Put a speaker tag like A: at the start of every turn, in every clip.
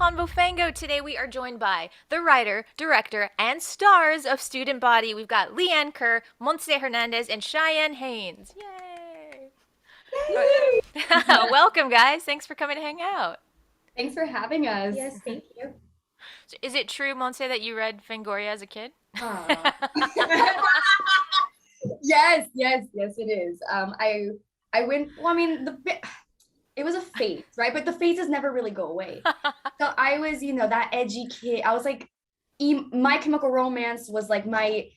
A: Convo Fango. Today we are joined by the writer, director, and stars of Student Body. We've got Lee Ann Kurr, Montse Hernandez, and Cheyenne Haynes. Yay!
B: Yay!
A: Welcome, guys. Thanks for coming to hang out.
B: Thanks for having us.
C: Yes, thank you.
A: So is it true, Montse, that you read Fangoria as a kid?
B: Yes, it is. I went. Well, I mean, it was a phase, right? But the phases never really go away. So I was, that edgy kid. I was like, My Chemical Romance was like my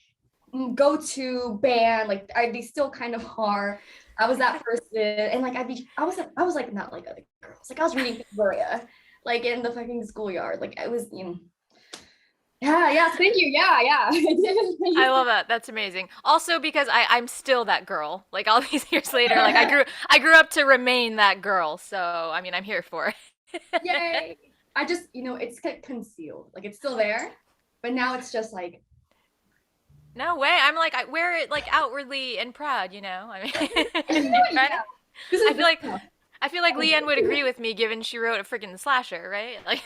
B: go-to band. Like they still kind of are. I was that person, and like I was like not like other girls. Like I was reading Victoria, like in the fucking schoolyard. Like I was, Yeah. Thank you. Yeah.
A: I love that. That's amazing. Also because I'm still that girl. Like all these years later, like I grew up to remain that girl. So I mean I'm here for it.
B: Yay. I just, it's like concealed. Like it's still there, but now it's just like
A: no way. I'm like I wear it like outwardly and proud, I mean
B: yeah.
A: I feel like Leanne would agree with me given she wrote a freaking slasher, right? Like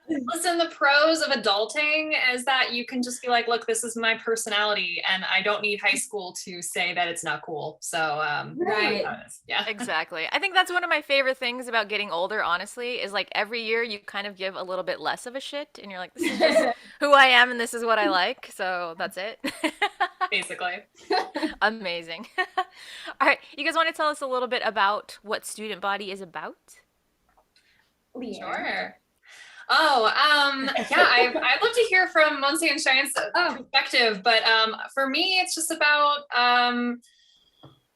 D: Listen, the pros of adulting is that you can just be like, look, this is my personality, and I don't need high school to say that it's not cool. So,
C: right.
D: Yeah.
A: Exactly. I think that's one of my favorite things about getting older, honestly, is like every year you kind of give a little bit less of a shit, and you're like, this is just who I am, and this is what I like, so that's it.
D: Basically.
A: Amazing. All right, you guys want to tell us a little bit about what Student Body is about?
D: Sure. Oh, yeah, I'd love to hear from Montse and Cheyenne's perspective, but for me, it's just about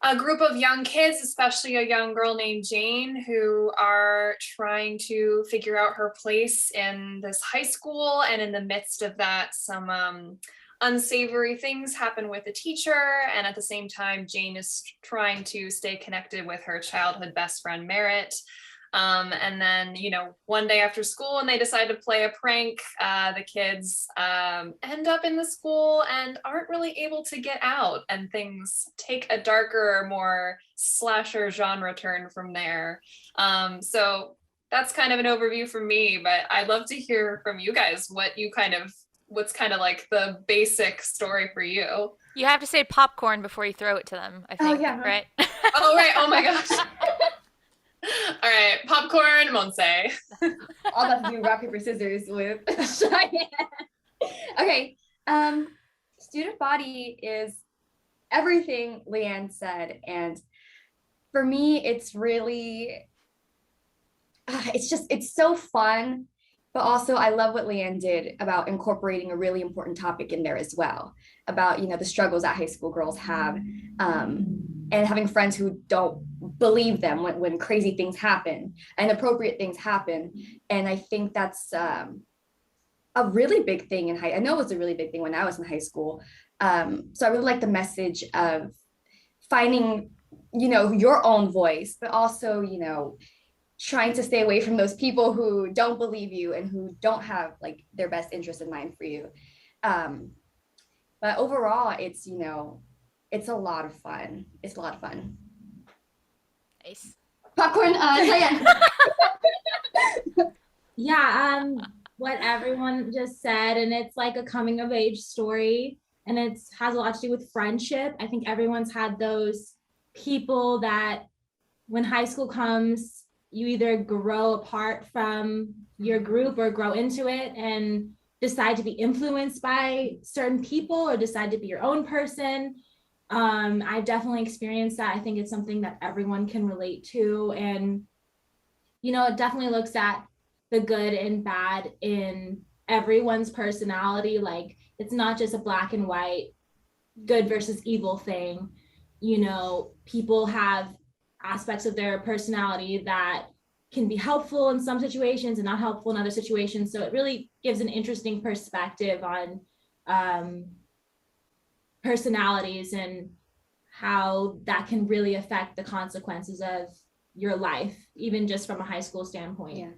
D: a group of young kids, especially a young girl named Jane, who are trying to figure out her place in this high school, and in the midst of that, some unsavory things happen with a teacher, and at the same time, Jane is trying to stay connected with her childhood best friend, Merritt. And then, one day after school, and they decide to play a prank, the kids end up in the school and aren't really able to get out, and things take a darker, more slasher genre turn from there. So that's kind of an overview from me, but I'd love to hear from you guys what's kind of like the basic story for you.
A: You have to say popcorn before you throw it to them, I think, right?
D: Oh, right. Oh my gosh. All right, popcorn, Montse.
B: All about to do rock, paper, scissors with Cheyenne. Okay, Student Body is everything Leanne said, and for me, it's really, it's so fun, but also I love what Leanne did about incorporating a really important topic in there as well, about, the struggles that high school girls have, and having friends who don't believe them when crazy things happen and appropriate things happen. And I think that's a really big thing I know it was a really big thing when I was in high school. So I really like the message of finding, your own voice, but also, trying to stay away from those people who don't believe you and who don't have like their best interest in mind for you. But overall, it's, it's a lot of fun. It's a lot of fun.
A: Nice.
B: Popcorn, Cheyenne.
C: Yeah, what everyone just said, and it's like a coming of age story, and it has a lot to do with friendship. I think everyone's had those people that when high school comes, you either grow apart from your group or grow into it and decide to be influenced by certain people or decide to be your own person. I've definitely experienced that. I think it's something that everyone can relate to. And, it definitely looks at the good and bad in everyone's personality. Like, it's not just a black and white, good versus evil thing. People have aspects of their personality that can be helpful in some situations and not helpful in other situations. So it really gives an interesting perspective on personalities and how that can really affect the consequences of your life, even just from a high school standpoint.
B: Yeah.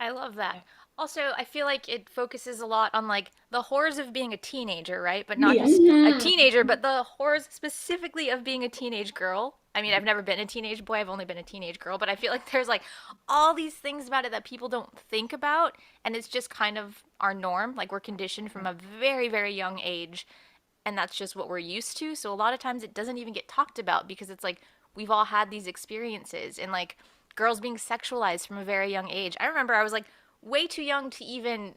A: I love that. Also, I feel like it focuses a lot on like the horrors of being a teenager, right? But not
C: Yeah.
A: just a
D: Mhm.
A: teenager, but the horrors specifically of being a teenage girl. I mean, I've never been a teenage boy, I've only been a teenage girl, but I feel like there's like all these things about it that people don't think about, and it's just kind of our norm. Like we're conditioned from a very, very young age, and that's just what we're used to. So a lot of times it doesn't even get talked about because it's like we've all had these experiences and like girls being sexualized from a very young age. I remember I was like way too young to even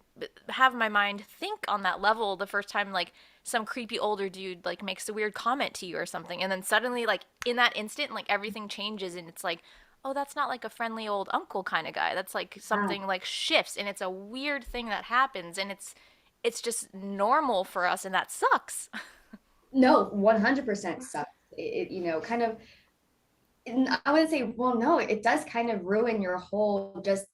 A: have my mind think on that level the first time like some creepy older dude like makes a weird comment to you or something, and then suddenly like in that instant like everything changes and it's like, oh, that's not like a friendly old uncle kind of guy, that's like something like shifts, and it's a weird thing that happens, and it's just normal for us, and that sucks.
B: No, 100% sucks. Kind of, and I would say, well, no, it does kind of ruin your whole just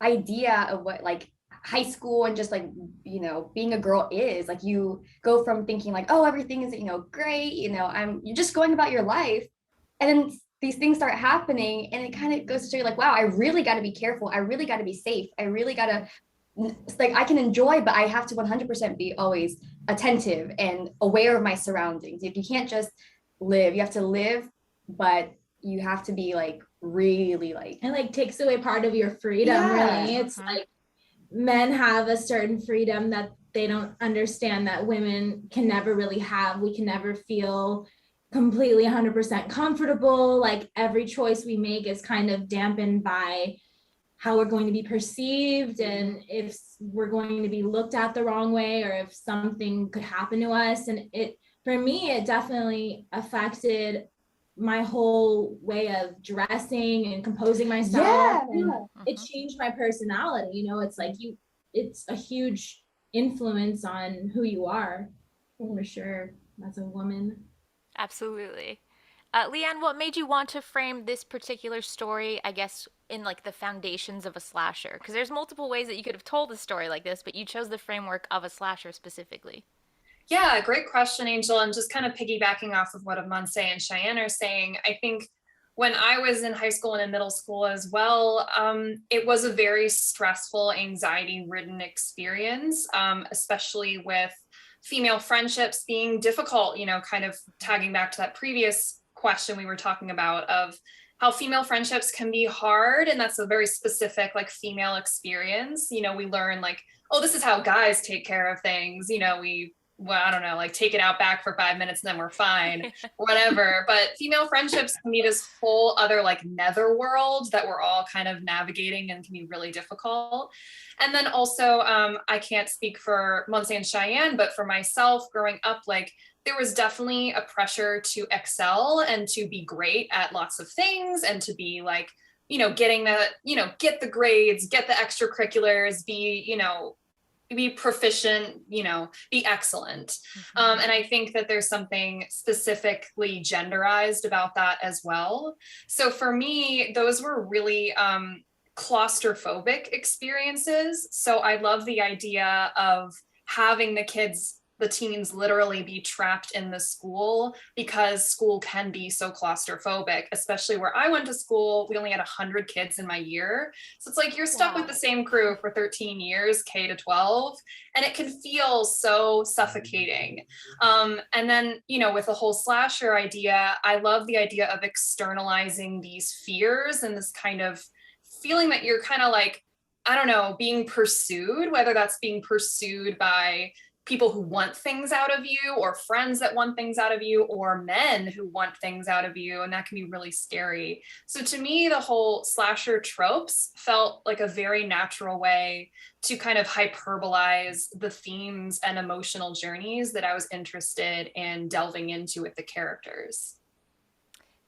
B: idea of what like high school and just like, being a girl is. Like you go from thinking like, oh, everything is, great, you're just going about your life. And then these things start happening and it kind of goes to show you like, wow, I really got to be careful. I really got to be safe. I really got to, like, I can enjoy, but I have to 100% be always attentive and aware of my surroundings. If you can't just live, you have to live, but you have to be like really like,
C: It like takes away part of your freedom,
B: Yeah.
C: really. It's like men have a certain freedom that they don't understand that women can never really have. We can never feel completely 100% comfortable. Like every choice we make is kind of dampened by how we're going to be perceived and if we're going to be looked at the wrong way or if something could happen to us. And it, for me, it definitely affected my whole way of dressing and composing myself.
B: Yeah,
C: And
B: yeah.
C: it changed my personality. It's like it's a huge influence on who you are, for sure, as a woman.
A: Absolutely. Lee Ann, what made you want to frame this particular story, I guess, in like the foundations of a slasher? Because there's multiple ways that you could have told a story like this, but you chose the framework of a slasher specifically.
D: Yeah, great question, Angel. And just kind of piggybacking off of what Montse and Cheyenne are saying, I think when I was in high school and in middle school as well, it was a very stressful, anxiety-ridden experience, especially with female friendships being difficult, kind of tagging back to that previous question we were talking about of how female friendships can be hard. And that's a very specific, like, female experience. We learn like, oh, this is how guys take care of things. Well, I don't know, like take it out back for 5 minutes and then we're fine, whatever. But female friendships can be this whole other like netherworld that we're all kind of navigating and can be really difficult. And then also, I can't speak for Montse and Cheyenne, but for myself growing up, like there was definitely a pressure to excel and to be great at lots of things and to be like, getting the, get the grades, get the extracurriculars, be proficient, be excellent. And I think that there's something specifically genderized about that as well. So for me, those were really claustrophobic experiences. So I love the idea of having the teens literally be trapped in the school because school can be so claustrophobic, especially where I went to school. We only had 100 kids in my year. So it's like you're stuck with the same crew for 13 years, K to 12, and it can feel so suffocating. And then, with the whole slasher idea, I love the idea of externalizing these fears and this kind of feeling that you're kind of like, I don't know, being pursued, whether that's being pursued by people who want things out of you or friends that want things out of you or men who want things out of you. And that can be really scary. So to me, the whole slasher tropes felt like a very natural way to kind of hyperbolize the themes and emotional journeys that I was interested in delving into with the characters.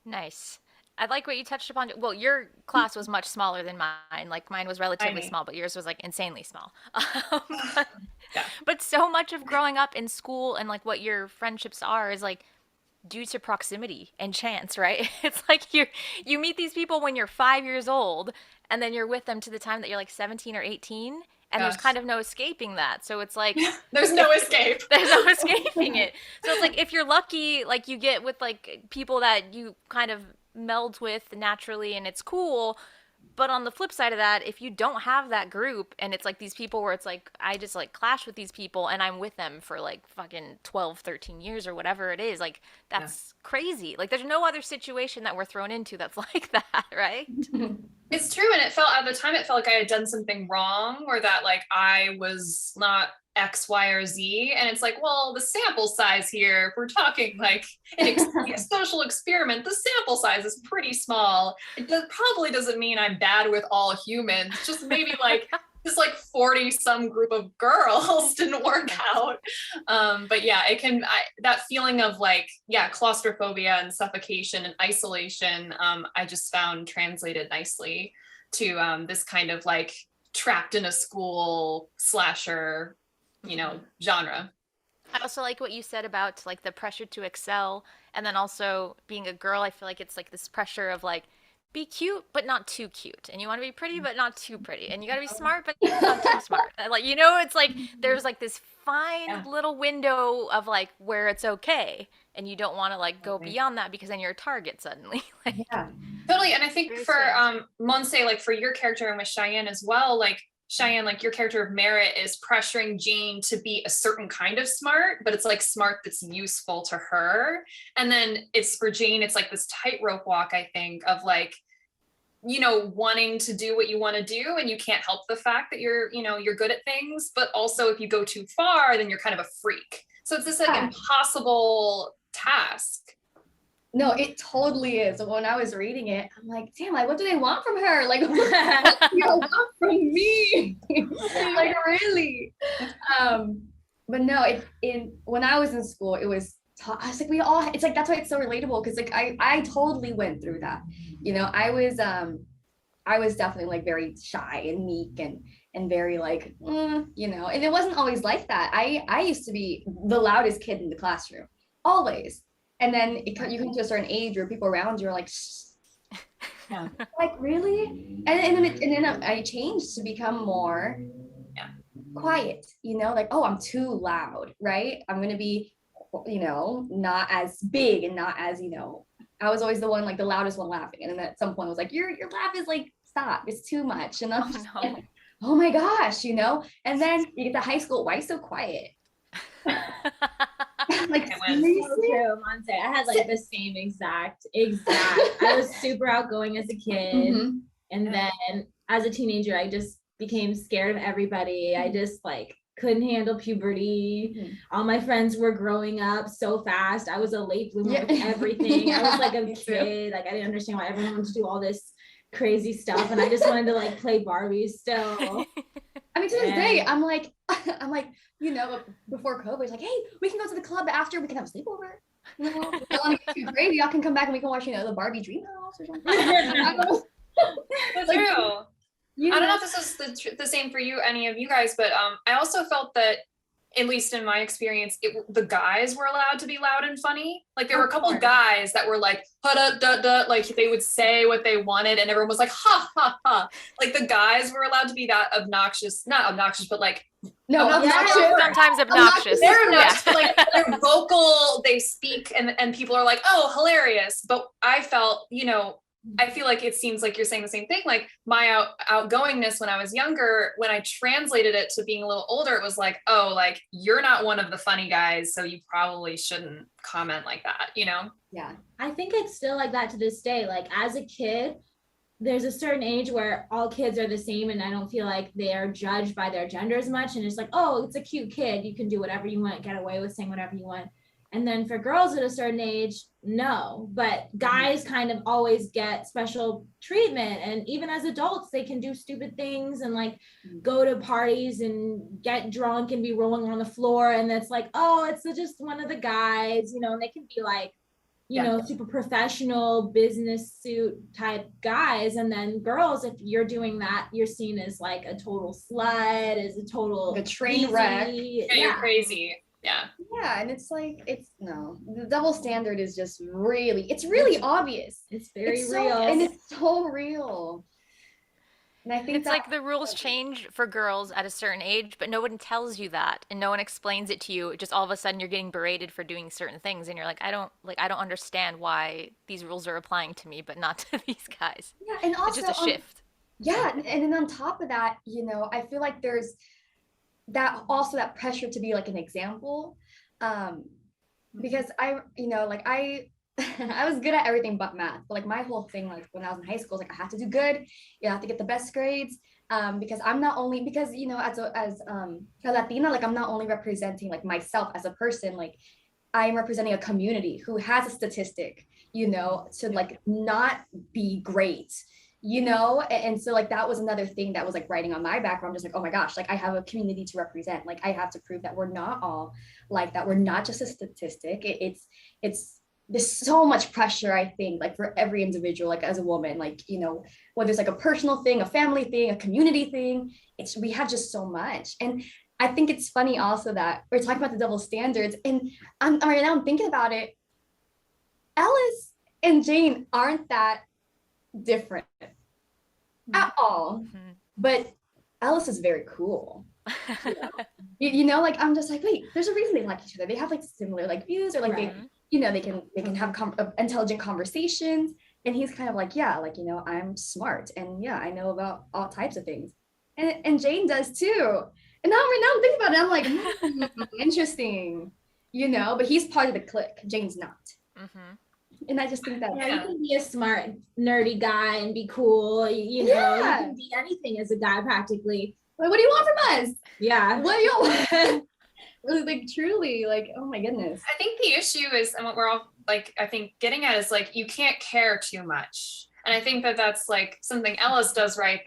A: Nice. I like what you touched upon. Well, your class was much smaller than mine. Like mine was relatively
D: Tiny.
A: small, but yours was like insanely small.
D: Yeah.
A: But so much of growing up in school and like what your friendships are is like due to proximity and chance, right? It's like you meet these people when you're 5 years old, and then you're with them to the time that you're like 17 or 18, and there's
D: Yes.
A: kind of no escaping that. So it's like
D: There's no escape.
A: there's no escaping it. So it's like if you're lucky, like you get with like people that you kind of meld with naturally and it's cool. But on the flip side of that, if you don't have that group and it's like these people where it's like I just like clash with these people and I'm with them for like fucking 12, 13 years or whatever it is, like that's crazy. Like there's no other situation that we're thrown into that's like that, right?
D: It's true. And it felt at the time, it felt like I had done something wrong or that like I was not X, Y, or Z. And it's like, well, the sample size here, if we're talking like a social experiment, the sample size is pretty small. Probably doesn't mean I'm bad with all humans, just maybe like this like 40 some group of girls didn't work out. But yeah, that feeling of like, yeah, claustrophobia and suffocation and isolation, I just found translated nicely to this kind of like trapped in a school slasher, genre.
A: I also like what you said about like the pressure to excel and then also being a girl, I feel like it's like this pressure of like be cute but not too cute. And you want to be pretty but not too pretty. And you got to be smart but not too smart. And like it's like there's like this fine little window of like where it's okay and you don't want to like go beyond that because then you're a target suddenly.
D: Totally. And I think for Montse, like for your character and with Cheyenne as well, like Cheyenne, like your character of Merit is pressuring Jane to be a certain kind of smart, but it's like smart that's useful to her. And then it's for Jane, it's like this tightrope walk, I think, of like, wanting to do what you want to do and you can't help the fact that you're good at things, but also if you go too far, then you're kind of a freak. So it's this like impossible task.
B: No, it totally is. When I was reading it, I'm like, damn, like, what do they want from her? Like, what do you want from me? Like, really? But no, when I was in school, it was, I was like, it's like, that's why it's so relatable. Cause like, I totally went through that. I was definitely like very shy and meek and very like, and it wasn't always like that. I used to be the loudest kid in the classroom, always. And then you come to a certain age where people around you are like, shh. Yeah. Like, really? And then I changed to become more quiet, like, oh, I'm too loud, right? I'm going to be, not as big and not as, I was always the one, like the loudest one laughing. And then at some point I was like, your laugh is like, stop, it's too much. And I'm just like, oh my gosh, and then you get to high school, why so quiet? Like,
C: so true, Montse. I had like the same exact. I was super outgoing as a kid, and then as a teenager, I just became scared of everybody. I just like couldn't handle puberty. All my friends were growing up so fast. I was a late bloomer with everything. I was like a kid. Like I didn't understand why everyone wanted to do all this crazy stuff, and I just wanted to like play Barbie still.
B: I mean, to this day, I'm like, before COVID, it's like, hey, we can go to the club after, we can have a sleepover. If you want to get too crazy, y'all can come back and we can watch, the Barbie Dream House or something.
D: That's true. I don't know if this is the same for you, any of you guys, but I also felt that, at least in my experience, the guys were allowed to be loud and funny. Like there were a couple of guys that were like, like they would say what they wanted and everyone was like, ha, ha, ha. Like the guys were allowed to be that obnoxious, not obnoxious, but like,
A: sometimes obnoxious.
D: They're obnoxious, but like they're vocal, they speak and people are like, oh, hilarious. But I felt, I feel like it seems like you're saying the same thing. Like my outgoingness when I was younger, when I translated it to being a little older, it was like, oh, like you're not one of the funny guys, so you probably shouldn't comment like that,
B: Yeah.
C: I think it's still like that to this day. Like as a kid, there's a certain age where all kids are the same and I don't feel like they are judged by their gender as much. And it's like, oh, it's a cute kid. You can do whatever you want, get away with saying whatever you want. And then for girls at a certain age, no, but guys kind of always get special treatment. And even as adults, they can do stupid things and like go to parties and get drunk and be rolling on the floor. And it's like, oh, it's just one of the guys, and they can be like, super professional business suit type guys. And then girls, if you're doing that, you're seen as like a total slut, as a total
B: a train wreck.
D: Yeah, you're crazy.
B: Yeah, and it's like, the double standard is just it's really obvious.
C: It's very real.
B: And it's so real. And I think
A: it's like the rules change for girls at a certain age, but no one tells you that and no one explains it to you. Just all of a sudden you're getting berated for doing certain things and you're like, I don't understand why these rules are applying to me, but not to these guys.
B: Yeah, and also
A: it's just a shift.
B: Yeah, and then on top of that, you know, I feel like there's that pressure to be like an example. Because you know, like I was good at everything but math. But like my whole thing, like when I was in high school, was like I have to do good. You have to get the best grades. Because I'm not only because you know as a Latina, like I'm not only representing like myself as a person, like I am representing a community who has a statistic, you know, to like not be great, you know, and so like that was another thing that was like writing on my background, just like, oh my gosh, like I have a community to represent, like I have to prove that we're not all like that, we're not just a statistic. It's there's so much pressure, I think, like for every individual, like as a woman, like, you know, whether it's like a personal thing, a family thing, a community thing, we have just so much. And I think it's funny also that we're talking about the double standards, and I'm right now I'm thinking about it. Alice and Jane aren't that different at all, but Alice is very cool. You know? You know, like I'm just like, wait, there's a reason they like each other. They have like similar like views, or like they, you know, they can have intelligent conversations. And he's kind of like, yeah, like, you know, I'm smart, and yeah, I know about all types of things, and Jane does too. And now I'm thinking about it, I'm like, interesting, you know, but he's part of the clique. Jane's not. And I just think that
C: you can be a smart, nerdy guy and be cool. You know, you can be anything as a guy practically.
B: Like, what do you want from us?
C: Yeah.
B: What do you want? Like truly, like, oh my goodness.
D: I think the issue is, and what we're all like, I think getting at is like, you can't care too much. And I think that that's like something Ellis does right,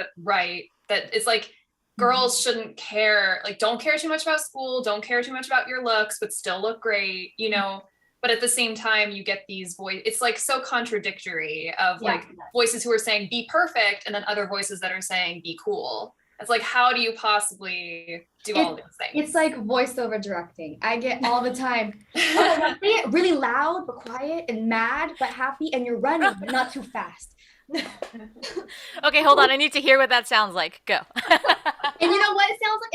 D: that it's like, girls shouldn't care, like don't care too much about school, don't care too much about your looks, but still look great, you know. But at the same time, you get these it's like so contradictory of like voices who are saying be perfect, and then other voices that are saying be cool. It's like, how do you possibly do all these things?
B: It's like voiceover directing. I get all the time. Oh, really loud but quiet, and mad but happy, and you're running but not too fast.
A: Okay, hold on. I need to hear what that sounds like. Go.
B: And you know what it sounds like?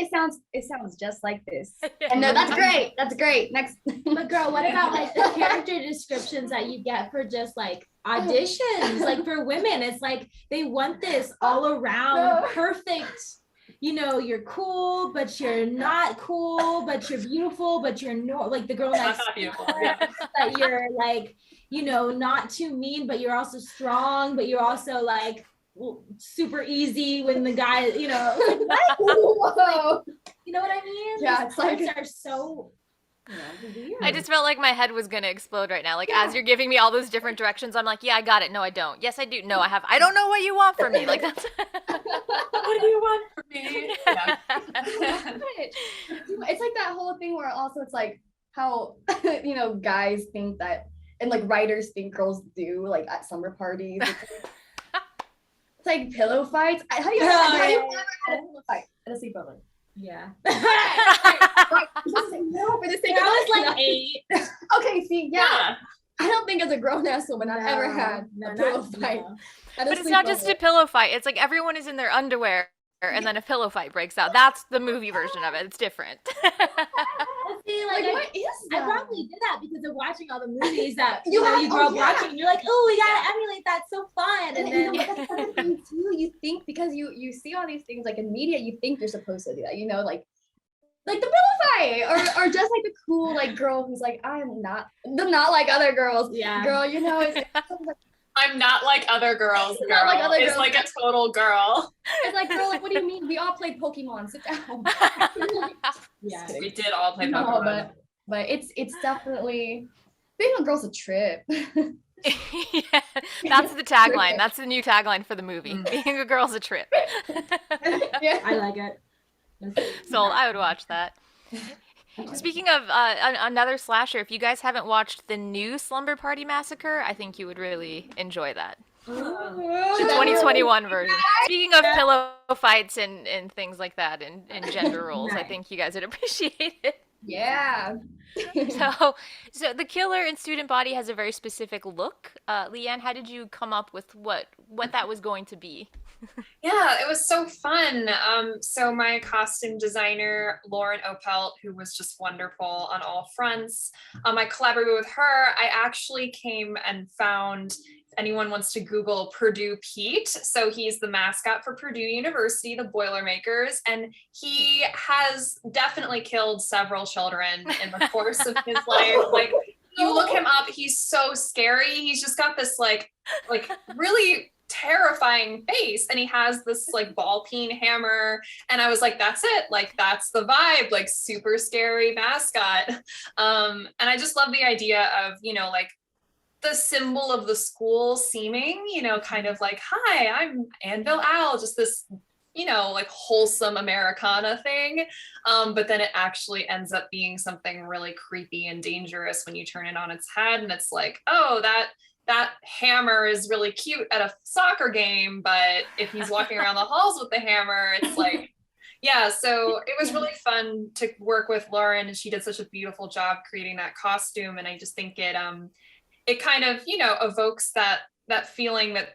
B: It sounds just like this. And no, that's great. That's great. Next.
C: But girl, what about like the character descriptions that you get for just like auditions? Like for women, it's like they want this all around perfect. You know, you're cool, but you're not cool, but you're beautiful, but you're not like the girl next door, that you're like, you know, not too mean, but you're also strong, but you're also like super easy when the guy, you know, like, what? You know what I mean?
B: Yeah, it's like
C: are so weird.
A: I just felt like my head was gonna explode right now. Like as you're giving me all those different directions, I'm like, yeah, I got it. No, I don't. Yes, I do. No, I have. I don't know what you want from me. Like that's.
D: What do you want from me? Yeah.
B: It's like that whole thing where also it's like how you know guys think that, and like writers think girls do, like at summer parties. It's like pillow fights. Have you ever had a pillow fight at a sleepover?
C: Yeah.
B: No, for the sake of
C: I was like 8.
B: Okay, see, yeah. I don't think as a grown-ass woman I've ever had a pillow fight.
A: But it's not just a pillow fight. It's like everyone is in their underwear, and then a pillow fight breaks out. That's the movie version of it. It's different.
C: See, like
B: what is that?
C: I probably did that because of watching all the movies that you grow up watching. And you're like, oh, we gotta emulate that. So fun. And then
B: that's the thing too. You think because you see all these things like in media, you think you're supposed to do that. You know, like the pillow fight, or just like the cool like girl who's like, I'm not like other girls.
C: Yeah,
B: girl. You know, it's
D: I'm not like other girls. Girl
B: not like other
D: is
B: girls.
D: Like a total girl.
B: It's like, girl, like, what do you mean? We all played Pokemon. Sit down.
C: Yeah,
D: we did all play
B: no,
D: Pokemon.
B: but it's definitely being a girl's a trip.
A: Yeah, that's the tagline. That's the new tagline for the movie. Being a girl's a trip.
B: Yeah,
C: I like it.
A: So I would watch that. Speaking of another slasher, if you guys haven't watched the new Slumber Party Massacre, I think you would really enjoy that. The 2021 version. Speaking of pillow fights and things like that, and gender roles, I think you guys would appreciate it.
B: Yeah.
A: So the killer in Student Body has a very specific look. Lee Ann, how did you come up with what that was going to be?
D: Yeah, it was so fun. So my costume designer, Lauren Opelt, who was just wonderful on all fronts, I collaborated with her. I actually came and found anyone wants to Google Purdue Pete. So he's the mascot for Purdue University, the Boilermakers, and he has definitely killed several children in the course of his life. Like, you look him up, he's so scary. He's just got this like really terrifying face, and he has this like ball peen hammer, and I was like, that's it, like that's the vibe, like super scary mascot. And I just love the idea of, you know, like the symbol of the school seeming, you know, kind of like, hi, I'm Anvil Owl, just this, you know, like wholesome Americana thing. But then it actually ends up being something really creepy and dangerous when you turn it on its head, and it's like, oh, that hammer is really cute at a soccer game, but if he's walking around the halls with the hammer, it's like, yeah. So it was really fun to work with Lauren, and she did such a beautiful job creating that costume. And I just think it kind of, you know, evokes that feeling that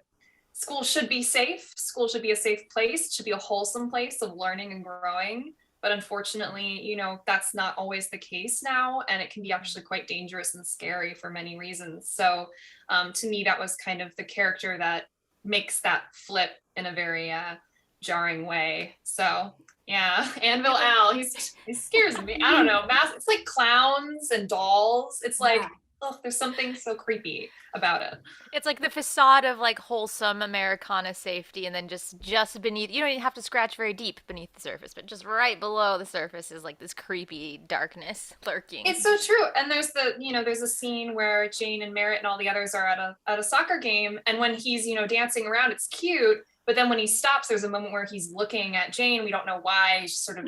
D: school should be safe. School should be a safe place. It should be a wholesome place of learning and growing. But unfortunately, you know, that's not always the case now, and it can be actually quite dangerous and scary for many reasons. So to me, that was kind of the character that makes that flip in a very jarring way. So yeah, Anvil Al, he scares me. I don't know, it's like clowns and dolls. It's like, oh, there's something so creepy about it.
A: It's like the facade of like wholesome Americana safety, and then just beneath, you don't even have to scratch very deep beneath the surface, but just right below the surface is like this creepy darkness lurking.
D: It's so true. And there's a scene where Jane and Merritt and all the others are at a soccer game, and when he's, you know, dancing around, it's cute. But then when he stops, there's a moment where he's looking at Jane. We don't know why. He's just sort of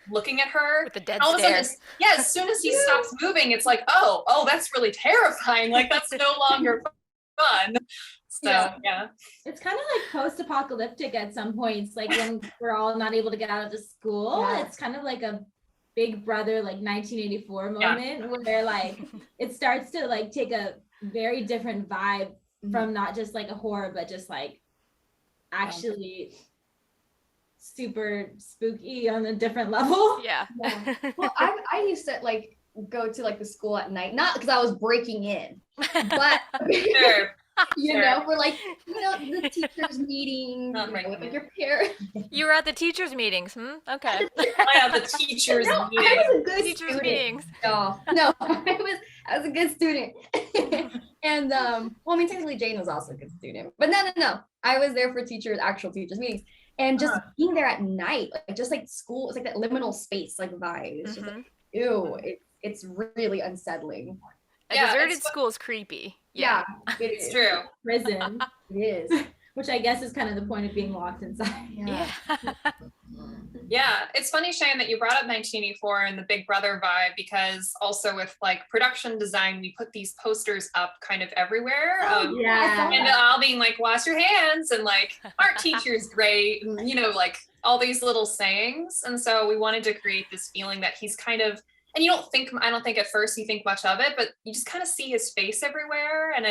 D: looking at her.
A: With the dead
D: all
A: stare.
D: Of a sudden, as soon as he stops moving, it's like, oh, that's really terrifying. Like, that's no longer fun. So, yeah.
C: It's kind of like post-apocalyptic at some points, like when we're all not able to get out of the school. Yeah. It's kind of like a Big Brother, like 1984 moment where like it starts to like take a very different vibe from not just like a horror, but just like actually super spooky on a different level.
A: Yeah.
B: Well, I used to like go to like the school at night, not because I was breaking in, but you know, for like, you know, the teachers meetings, with like your parents.
A: You were at the teachers meetings, Okay.
D: I have the teachers meetings.
B: I was a good
A: teachers
B: student.
A: meetings.
B: No, I was a good student. And well, I mean, technically Jane was also a good student, but no. I was there for actual teachers meetings, and just being there at night, like just like school, it's like that liminal space like vibe. It's just like, ew, it's really unsettling.
A: A deserted school is creepy. Yeah,
D: it's true.
C: Prison.
B: It is.
C: Which I guess is kind of the point of being locked inside.
D: Yeah, it's funny, Cheyenne, that you brought up 1984 and the Big Brother vibe, because also with like production design, we put these posters up kind of everywhere. And all being like, wash your hands, and like, aren't teachers great? And, you know, like all these little sayings. And so we wanted to create this feeling that he's kind of, and I don't think at first you think much of it, but you just kind of see his face everywhere. And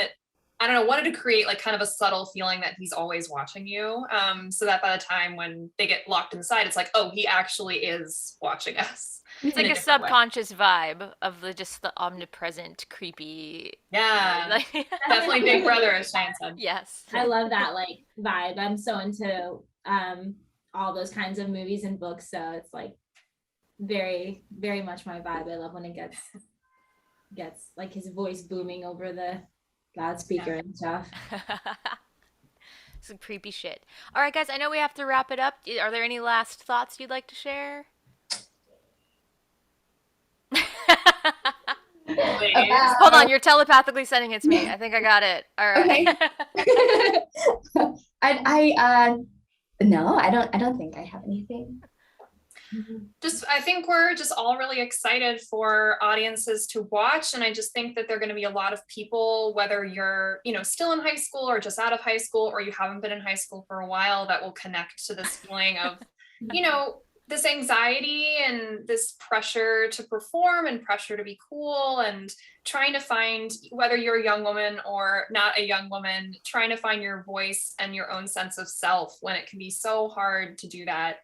D: I don't know, wanted to create like kind of a subtle feeling that he's always watching you. So that by the time when they get locked inside, it's like, oh, he actually is watching us.
A: It's like a subconscious vibe of just the omnipresent, creepy.
D: Yeah, definitely Big Brother, as Cheyenne said.
A: Yes.
C: I love that like vibe. I'm so into all those kinds of movies and books. So it's like very, very much my vibe. I love when it gets like his voice booming over the loudspeaker and stuff.
A: Some creepy shit. All right, guys, I know we have to wrap it up. Are there any last thoughts you'd like to share? Hold on, you're telepathically sending it to me. I think I got it. All right.
B: Okay. No, I don't think I have anything.
D: I think we're just all really excited for audiences to watch. And I just think that there are going to be a lot of people, whether you're, you know, still in high school or just out of high school, or you haven't been in high school for a while, that will connect to this feeling of, you know, this anxiety and this pressure to perform and pressure to be cool, and trying to find, whether you're a young woman or not a young woman, trying to find your voice and your own sense of self when it can be so hard to do that.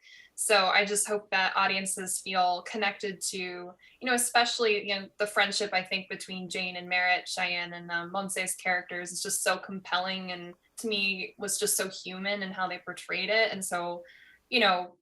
D: So I just hope that audiences feel connected to, you know, especially, you know, the friendship, I think, between Jane and Merritt, Cheyenne and Montse's characters is just so compelling, and to me was just so human in how they portrayed it. And so, you know,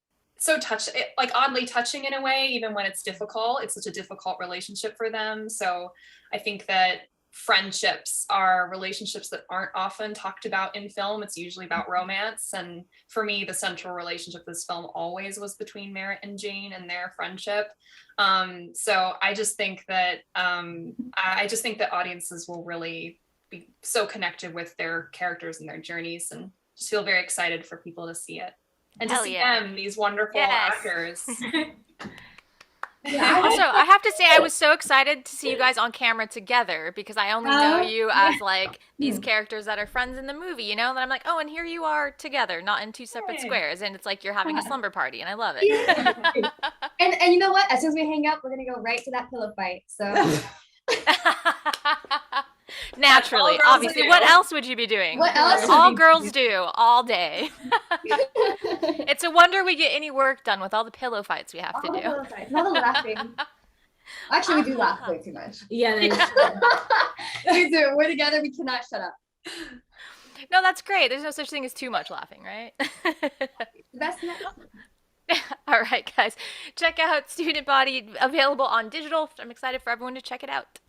D: like oddly touching in a way, even when it's difficult. It's such a difficult relationship for them. So I think that friendships are relationships that aren't often talked about in film. It's usually about romance. And for me, the central relationship of this film always was between Merritt and Jane and their friendship. So I just think that audiences will really be so connected with their characters and their journeys, and just feel very excited for people to see it. And to see them, these wonderful actors.
A: Also, I have to say I was so excited to see you guys on camera together, because I only know you as like these characters that are friends in the movie, you know, and I'm like, oh, and here you are together, not in two separate squares, and it's like you're having a slumber party, and I love it.
B: And you know what? As soon as we hang up, we're gonna go right to that pillow fight. So
A: naturally, obviously, what else would you be doing?
B: What else?
A: All girls do all day. It's a wonder we get any work done with all the pillow fights we have to do.
B: Pillow fights, not the laughing. Actually, we do laugh way too much.
C: Yeah,
B: We do. We're together. We cannot shut up.
A: No, that's great. There's no such thing as too much laughing, right?
B: That's not.
A: All right, guys. Check out Student Body, available on digital. I'm excited for everyone to check it out.